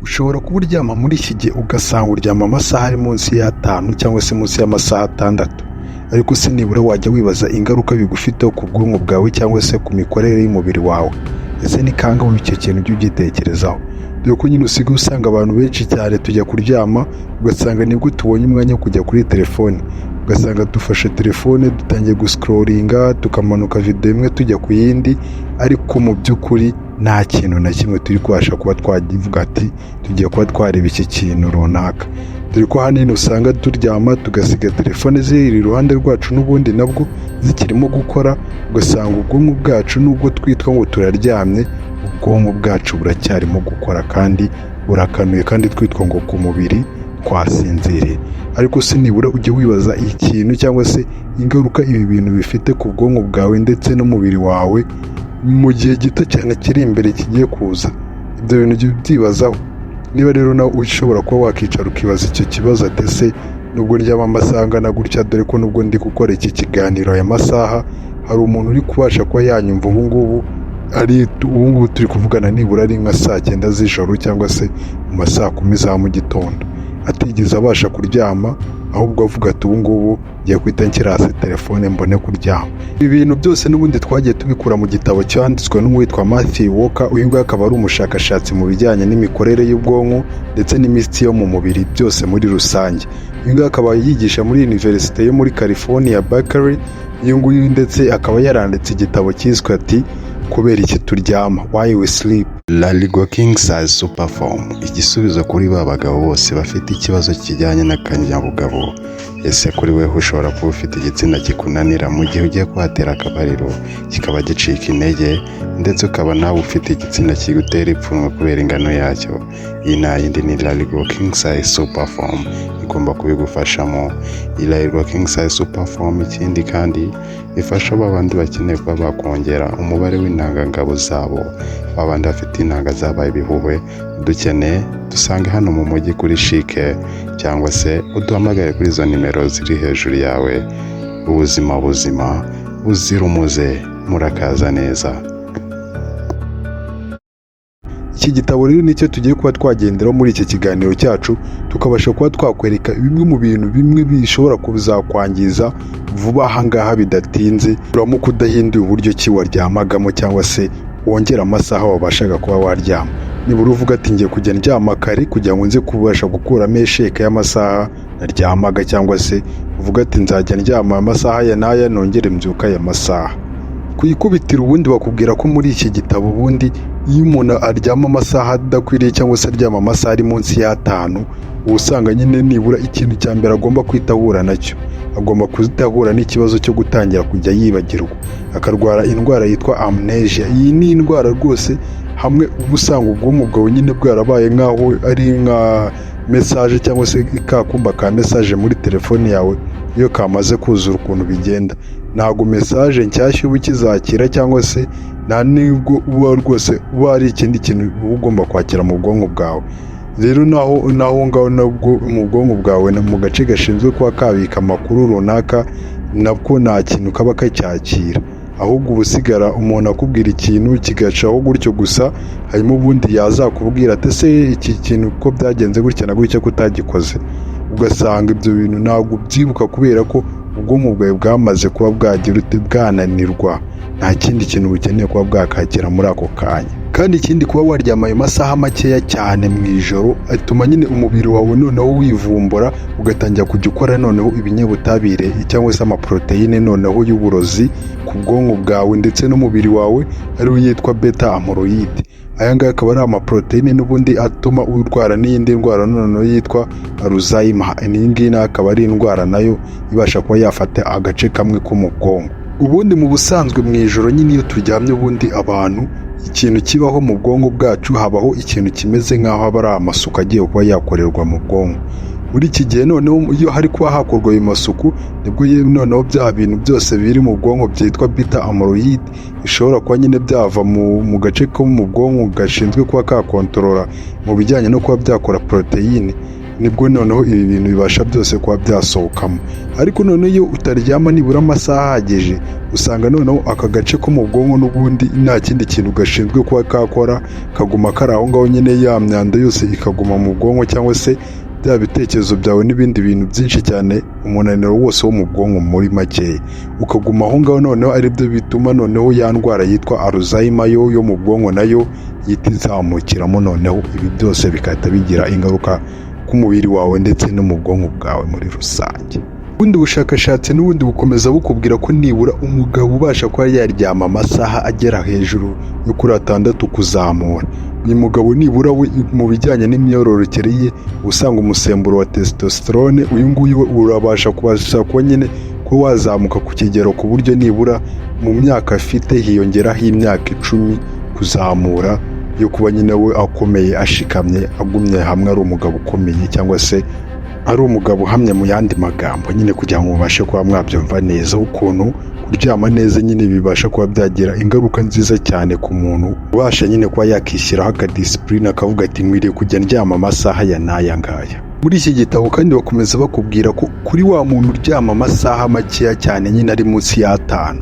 Ushobora kuba uryama muri iki gihe ugasanga uryama amasaha ari munsi y'5 cyangwa se munsi y'amasaha 6, ariko se nibura wajya wibaza ingaruka bigufiteho ku bwonko bwawe cyangwa se ku mikorere y'umubiri wawe. Ese ni kangahe icyo kintu ujya ugitekerezaho? Dore ko nyine usigaye usanga abantu benshi cyane tujya kuryama ugasanga nibwo tubonye umwanya wo kujya kuri telefone, ugasanga dufashe telefone dutangiye guscrollinga tukamanuka video imwe tujya ku yindi, ariko mu by'ukuri nta kintu na kimwe turi kubasha kuba twagivuga ati tugiye kuba twareba iki kintu runaka. Dore ko hanini usanga turyama tugasiga telefone ziri iruhande rwacu n'ubundi nabwo zikirimo gukora, ugasanga ubwonko bwacu nubwo twitwa ngo turaryamye, ubwonko bwacu buracyarimo gukora kandi burakanuye, kandi twitwa ngo ku mubiri twasinziriye. Ariko se nibura ujye wibaza ikintu cyangwa se ingaruka ibi bintu bifite ku bwonko bwawe ndetse n'umubiri wawe mu gihe gito cyane kiri imbere kigiye kuza. Ibyo bintu ujye ubyibazaho. Niba rero nawe ushobora kuba wakicara ukibaza icyo kibazo, ati ese nubwo ndyama amasaha angana gutya, dore ko nubwo ndi gukora iki kiganiro aya masaha hari umuntu uri kubasha kuba yanyumva ubu ngubu turi kuvugana nibura ari nka saa 9 z'ijoro cyangwa se mu masaha 10 za mu gitondo, atigeze abasha kuryama, ahubwo avuga ati ubu ngubu ngiye kwita nshyirase telefone mbone kuryama. Ibi bintu byose n'ubundi twagiye tubikura mu gitabo cyanditswe n'uwitwa Matthew Walker. Uyu nguyu akaba ari umushakashatsi mu bijyanye n'imikorere y'ubwonko ndetse n'imitsi yo mu mubiri byose muri rusange. Uyu nguyu akaba yigisha muri University yo muri California Berkeley. Uyu nguyu ndetse akaba yaranditse igitabo cyiswe ati kubera iki turyama, Why We Sleep. Laligo King Size Superform, igisubizo kuri ba bagabo bose bafite ikibazo kijyanye n'akanyabugabo. Ese kuri wewe ushobora kuba ufite igitsina kikunanira mu gihe ugiye kuhatera akabariro kikaba gicika intege, ndetse ukaba nawe ufite igitsina kigutera ipfunwe kubera ingano yacyo? Iyi nta yindi ni Laligo King Size Superform igomba kubigufashamo. Iyi Laligo King Size Superform ikindi kandi ifasha babandi bakeneye kuba bakongera umubare w'intangangabo zabo, babandi bafite intanga zabaye ibihuhwe. Dukeneye dusange hano mu mujyi kuri Shike, cyangwa se uduhamagare kuri izo nimero ziri hejuru yawe. Ubuzima buzira umuze, murakaza neza. Iki gitabo rero nicyo tugiye kuba twagenderaho muri iki kiganiro cyacu, tukabasha kuba twakwereka bimwe mu bintu bimwe bishobora kuzakwangiza vuba aha ngaha bidatinze, uramuka udahinduye uburyo ki waryamagamo cyangwa se wongera amasaha wabashaga kuba waryama. Nibura uvuga ati ngiye kujya ndyama kare kugira ngo nze kubasha gukuramo esheke y'amasaha naryamaga, cyangwa se uvuga ati nzajya ndyama amasaha ya n'aya nongere mbyuka aya masaha. Kuyikubitira ubundi bakubwira ko muri iki gitabo ubundi iyo umuntu aryama amasaha adakwiriye cyangwa se aryama amasaha ari munsi y'5, usanga nyine nibura ikintu cya mbere agomba kwita ahura nacyo, agomba kuzitahura n'ikibazo cyo gutangira kujya yibagirwa, akarwara indwara yitwa amnesia. Iyi ni indwara rwose hamwe uba usanga ubwonko bwawe nyine bwarabaye nk'aho ari nka message cyangwa se kakumba ka message muri telefone yawe. Iyo kamaze kuzura ukuntu bigenda, ntago message nshyashya uba ukizakira, cyangwa se nta nibwo uba rwose uba ari ikindi kintu uba ugomba kwakira mu bwonko bwawe. Rero naho ngaho nabwo mu bwonko bwawe mu gace gashinzwe kuba kabika amakuru runaka, nabwo nta kintu kaba kacyakira, ahubwo ubusigara umuntu akubwira ikintu kigacaho gutyo gusa, hanyuma ubundi yazakubwira ati ese iki kintu ko byagenze gutya na gutya kutagikoze, ugasanga ibyo bintu ntabwo ubyibuka kubera ko ubwonko bwawe bwamaze kuba bwagira bwananirwa, nta kindi kintu bukeneye kuba bwakakira muri ako kanya. Kandi ikindi kuba waryama ayo masaha makeya cyane mu ijoro atuma nyine umubiri wawe noneho wivumbura, ugatangira kujya ukora noneho ibinyabutabire cyangwa se amaproteine noneho y'uburozi ku bwonko bwawe ndetse n'umubiri wawe, ariyo yitwa beta amyloid. Aya ngaya akaba ari amaproteine n'ubundi atuma urwara n'iyindi ndwara noneho yitwa Alzheimer. Iyi ngiyi akaba ari indwara nayo ibasha kuba yafata agace kamwe ko mu bwonko. Ubundi mu busanzwe mu ijoro nyine iyo turyamye, ubundi abantu ikintu kibaho mu bwonko bwacu, habaho ikintu kimeze nk'aho aba ari amasuku agiye kuba yakorerwa mu bwonko. Muri iki gihe noneho iyo hari kuba hakorwa ayo masuku, nibwo noneho bya bintu byose biri mu bwonko byitwa beta amyloid bishobora kuba nyine byava mu gace ko mu bwonko gashinzwe kuba kakontorora mu bijyanye no kuba byakora proteine, nibwo noneho ibi bintu bibasha byose kuba byasohokamo. Ariko noneho iyo utaryama nibura amasaha ahagije, usanga noneho aka gace ko mu bwonko n'ubundi nta kindi kintu gashinzwe kuba kakora, kaguma kari aho ngaho nyine, ya myanda yose ikaguma mu bwonko cyangwa se bya bitekerezo byawe n'ibindi bintu byinshi cyane, umunaniro wose wo mu bwonko muri makeya ukaguma aho ngaho. Noneho ari byo bituma noneho ya ndwara yitwa Alzheimer yo mu bwonko nayo yita izamukiramo, noneho ibi byose bigahita bigira ingaruka ku mubiri wawe ndetse no mu bwonko bwawe muri rusange. Ubundi bushakashatsi n'ubundi bukomeza bukubwira ko nibura umugabo ubasha kuba yaryama amasaha agera hejuru yo kuri 6 kuzamura, uyu mugabo nibura we mu bijyanye n'imyororokere ye usanga umusemburo wa testosterone uyu nguyu urabasha kuba nyine ko wazamuka ku kigero ku buryo nibura mu myaka afite hiyongeraho imyaka 10 kuzamura yo kuba nyine we akomeye, ashikamye, agumye hamwe, ari umugabo ukomeye cyangwa se ari umugabo uhamye mu yandi magambo nyine, kugira ngo mubashe kuba mwabyumva neza ukuntu kuryama neza nyine bibasha kuba byagira ingaruka nziza cyane ku muntu ubasha nyine kuba yakishyiraho akadisipurine akavuga ati nkwiriye kujya ndyama amasaha ya n'aya ngaya. Muri iki gitabo kandi bakomeza bakubwira ko kuri wa muntu uryama amasaha makeya cyane nyine ari munsi y'5,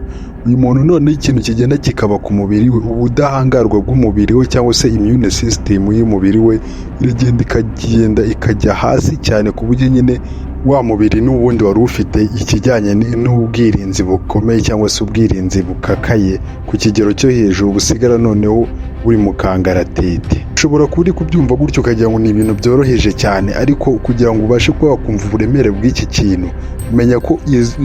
uyu muntu noneho ikintu kigenda kikaba ku mubiri we, ubudahangarwa bw'umubiri we cyangwa se immune system y'umubiri we iragenda ikajya hasi cyane, ku buryo nyine wa mubiri n'ubundi wari ufite ikijyanye n'ubwirinzi bukomeye cyangwa se ubwirinzi bukakaye ku kigero cyo hejuru, busigara noneho buri mu kangaratete. Ushobora kuba uri kubyumva gutyo ukagira ngo ni ibintu byoroheje cyane, ariko kugira ngo ubashe kuba wakumva uburemere bw'iki kintu, umenya ko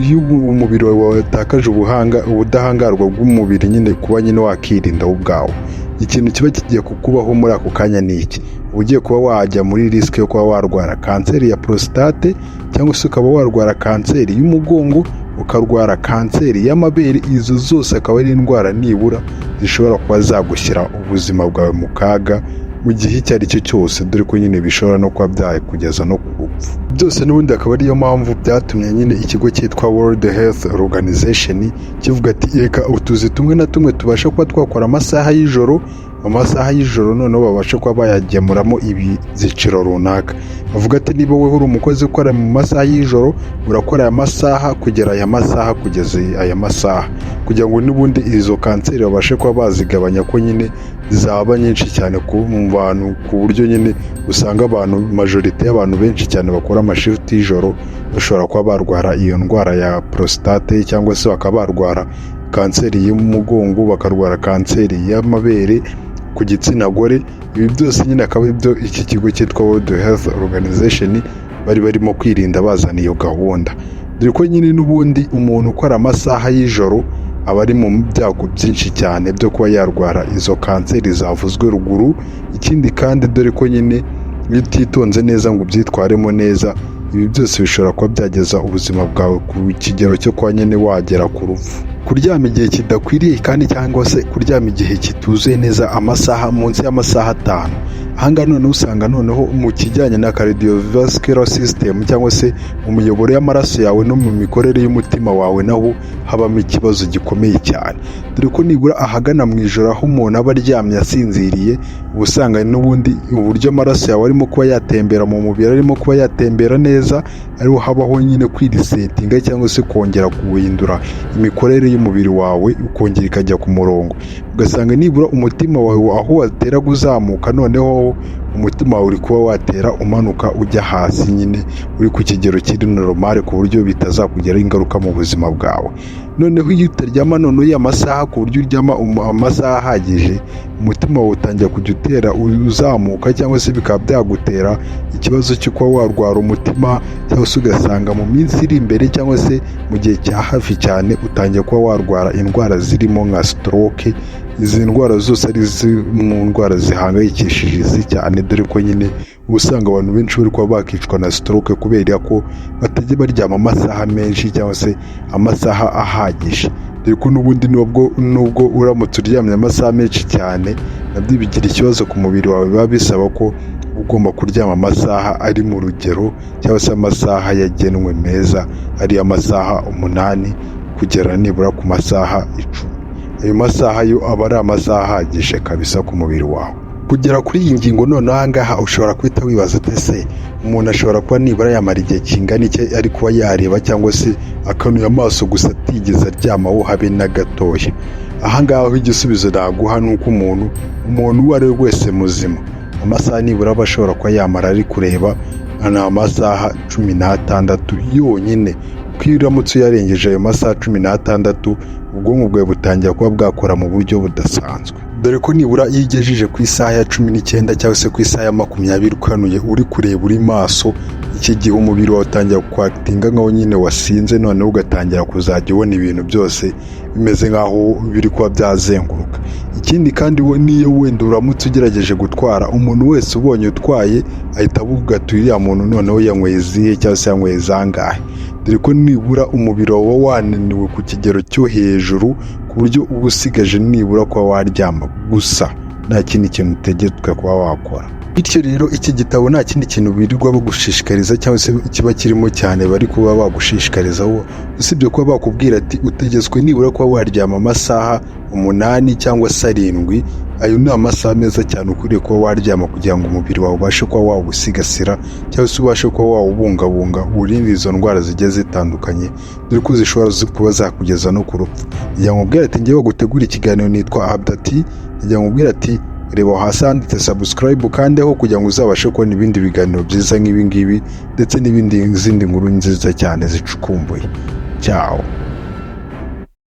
iyo umubiri wawe watakaje ubudahangarwa bw'umubiri nyine kuba nyine wakirinda wowe ubwawe, ikintu kiba kigiye kukubaho muri ako kanya ni iki: ugiye kuba wajya muri risike yo kuba warwara kanseri ya prostate, cyangwa se ukaba warwara kanseri y'umugongo, ukarwara kanseri y'amabere. Izo zose akaba ari indwara nibura zishobora kuba zagushyira ubuzima bwawe mu kaga mu gihe icyo ari cyo cyose, dore ko nyine bishobora no kuba byakugeza no ku rupfu. Byose n'ubundi akaba ariyo mpamvu byatumye nyine ikigo cyitwa World Health Organization kivuga ati reka utuzi tumwe na tumwe tubasha kuba twakora amasaha y'ijoro, noneho babasha kuba bayagemuramo ibiziciro runaka. Bavuga ati niba wowe uri umukozi ukora mu masaha y'ijoro, urakora aya masaha kugera aya masaha kugeza aya masaha, kugira ngo n'ubundi izo kanseri babashe kuba bazigabanya, ko nyine zaba nyinshi cyane ku bantu, ku buryo nyine usanga abantu majorite y'abantu benshi cyane bakora amashifuti y'ijoro bashobora kuba barwara iyo ndwara ya prostate, cyangwa se bakaba barwara kanseri y'umugongo, bakarwara kanseri y'amabere ku gitsina gore. Ibi byose nyine akaba ibyo iki kigo cyitwa World Health Organization bari barimo kwirinda bazana iyo gahunda, dore ko nyine n'ubundi umuntu ukora amasaha y'ijoro aba ari mu byago byinshi cyane byo kuba yarwara izo kanseri zavuzwe ruguru. Ikindi kandi dore ko nyine iyo utitonze neza ngo ubyitwaremo neza, ibi byose bishobora kuba byageza ubuzima bwawe ku kigero cyo kuba nyine wagera ku rupfu. Kuryama igihe kidakwiriye kandi cyangwa se kuryama igihe kituzuye neza amasaha munsi y'amasaha 5, ahangaha noneho usanga noneho mu kijyanye na cardiovascular system cyangwa se mu miyoboro y'amaraso yawe no mu mikorere y'umutima wawe naho habamo ikibazo gikomeye cyane, dore ko nibura ahagana mu ijoro aho umuntu aba aryamye asinziriye, uba usanga n'ubundi uburyo amaraso yawe arimo kuba yatembera mu mubiri, arimo kuba yatembera neza, ariho habaho nyine kwirisetinga cyangwa se kongera guhindura imikorere y'umubiri wawe, ukongera ikajya ku murongo. Ugasanga nibura umutima wawe aho wateraga uzamuka, noneho umutima wawe uri kuba watera umanuka ujya hasi, nyine uri ku kigero kiri normal, ku buryo bitazakugiraho ingaruka mu buzima bwawe. Noneho iyo utaryama noneho ya masaha ku buryo uryama amasaha ahagije, umutima wawe utangira kujya utera uzamuka, cyangwa se bikaba byagutera ikibazo cyo kuba warwara umutima, cyangwa se ugasanga mu minsi iri imbere cyangwa se mu gihe cya hafi cyane utangiye kuba warwara indwara zirimo nka stroke. Izi ndwara zose ari mu ndwara zihangayikishije isi cyane, dore ko nyine usanga abantu benshi bari kuba bakicwa na stroke kubera ko batajya baryama amasaha menshi cyangwa se amasaha ahagije, dore ko n'ubundi nubwo uramutse uryamye amasaha menshi cyane nabyo bigira ikibazo ku mubiri wawe. Biba bisaba ko ugomba kuryama amasaha ari mu rugero, cyangwa se amasaha yagenwe meza, ari amasaha 8 kugera nibura ku masaha 10. Ayo masaha yo aba ari amasaha ahagije kabisa ku mubiri wawe. Kugera kuri iyi ngingo noneho aha ngaha ushobora guhita wibaza ese umuntu ashobora kuba nibura yamara igihe kingana iki ari kuba yareba cyangwa se akanuye amaso gusa atigeze aryamaho habe na gatoya. Aha ngaha igisubizo naguha ni uko umuntu uwo ari we wese muzima amasaha nibura aba ashobora kuba yamara ari kureba ni amasaha 16 yonyine. Iyo uramutse uyarengeje ayo masaha 16 ubwonko bwawe butangira kuba bwakora mu buryo budasanzwe, dore ko nibura iyo ugejeje ku isaha ya 19 cyangwa se ku isaha ya 20 ukanuye uri kureba uri maso, iki gihe umubiri wawe utangira kwatinga nkaho nyine wasinze, noneho ugatangira kuzajya ubona ibintu byose bimeze nkaho biri kuba byazenguruka. Ikindi kandi niyo wenda uramutse ugerageje gutwara, umuntu wese ubonye utwaye ahita avuga ati uriya muntu noneho yanyweye izihe cyangwa se yanyweye zangahe, dore ko nibura umubiri wawe wananiwe ku kigero cyo hejuru ku buryo uba usigaje nibura kuba waryama gusa nta kindi kintu utegetswe kuba wakora. Bityo rero iki gitabo nta kindi kintu birirwa bagushishikariza cyangwa se kiba kirimo cyane bari kuba bagushishikarizaho, usibye kuba bakubwira ati utegetswe nibura kuba waryama amasaha 8 cyangwa se 7. Ayo ni amasaha meza cyane ukwiriye kuba waryama kugira ngo umubiri wawe ubashe kuba wawusigasira cyangwa se ubashe kuba wawubungabunga urinde izo ndwara zigiye zitandukanye, dore ko zishobora kuba zakugeza no ku rupfu. Kugira ngo ubwire ati ngewe gutegura ikiganiro nitwa Abdati, kugira ngo ubwire ati reba hasi handitse subscribe kandeho kugira ngo uzabashe kubona ibindi biganiro byiza nk'ibi ngibi ndetse n'izindi nkuru nziza cyane zicukumbuye. Ciao.